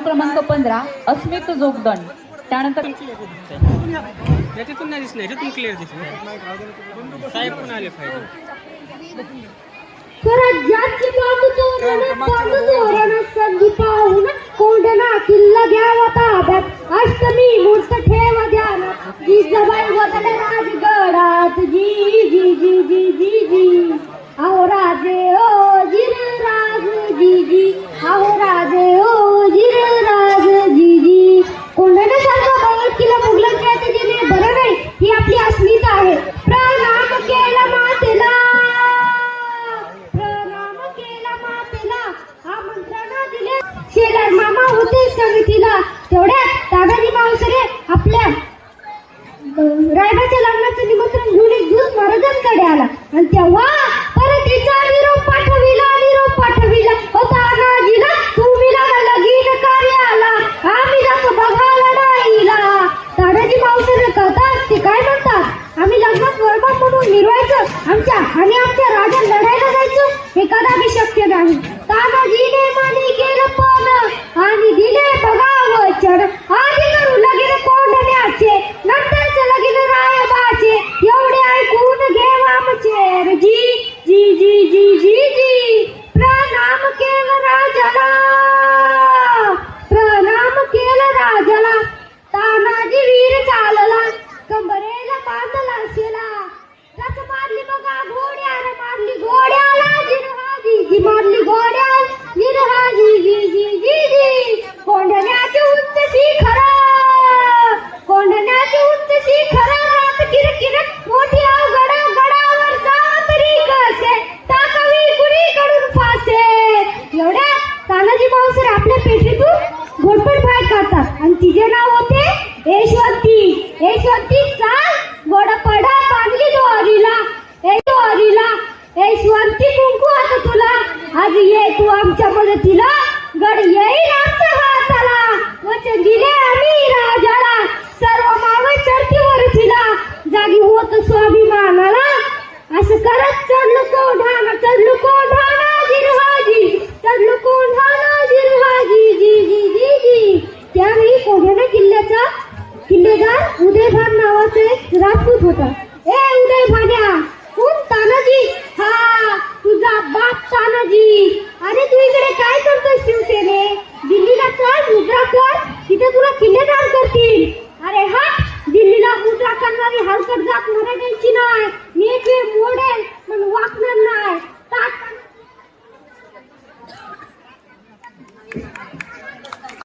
क्रमांक 15 अस्मित जोगदंड. त्यानंतर याच्यातून नाही दिसणार, याच्यातून क्लिअर दिसणार. साहेब पण आले पाहिजे. स्वराज्याची संधी पाहून कोंढणा किल्ला घ्यावा ताब्यात, अष्टमी मूर्त ठेव ध्यानात, जिजाबाई वदन राजगडात, जी जी जी जी जी जी अहो राजे ओ जिरराज जी जी, अहो राजे ओ जिरराज जी जी. कोंढण्यासारखा बावट किल्ला मुघलांच्या हाती बरं नाही, ही आपली अस्मिता आहे. प्रणाम केला मातेला, शेलार मामा होते समितीला. तेवढ्यात तानाजी मावसरे आपल्या रायबाच्या लग्नाचं निमंत्रण घेऊन एक दिवस महाराजांकडे आला आणि तेव्हा परतीचा निरोप पाठविला. तानाजीला तुम्ही लगीन कार्याला, आम्ही जातो बघा लढाईला. तानाजी मावसरे कहतात ते काय म्हणतात, आम्ही लग्नात वरबान म्हणून मिरवायचं आमच्या राजा लढायला जायचं, हे कदापि शक्य नाही. तानाजीने मानी केलं पण आणि दिले बघा वचन, आधी करू लगीन कोंढण्याचे, नंतरचे लगीन रायबाचे, एवढे ऐकून घेवा आमचे जी जी जी जी जी जी. प्रणाम केलं राजाला, तानाजी वीर चालला, कंबरेला बांधला शेला, रथ मारली बघा घोड्याला, मारली घोड्याला जिरहाजी जी, मारली घोड्याला जिरहाजी जी जी जी जी. कोंढण्याचे उंच शिखर, रात किरकिर मोठी अवघड, गडावर जा तरी कसे, टाकावी कुणीकडून फासे. एवढ्या तानाजी मावसरे आपल्या पेटीतून घोटपट बाहेर काढतात आणि तिचे नाव होते यशवंती चाल गोडपडा बांधली दोरीला. यशवंती कुंकू आता तुला, आज ये तू आमच्या मदतीला, गड येईल आमच्या हाताला, वचन दिले आम्ही राजाला, सर्व मावळ चढतीवर तिला, जागी होत स्वाभिमानाला. असं करत चढलो कोंढाणा जिरहाजी, चढलो कोंढाणा जिरहाजी जी जी जी जी. त्यावेळी कोंढाणा किल्लेदार उदयभान नावाचा एक राजपूत होता. ए उदयभान्या, कोण तानाजी? हा तुझा बाप तानाजी. अरे तू इकडे काय करतोय शिवसेने? दिल्लीला चल, मुद्रा कर, तिथे तुला किल्लेदार करतील. अरे हा, दिल्लीला मुद्रा करणारी हलकट जात मराठ्यांची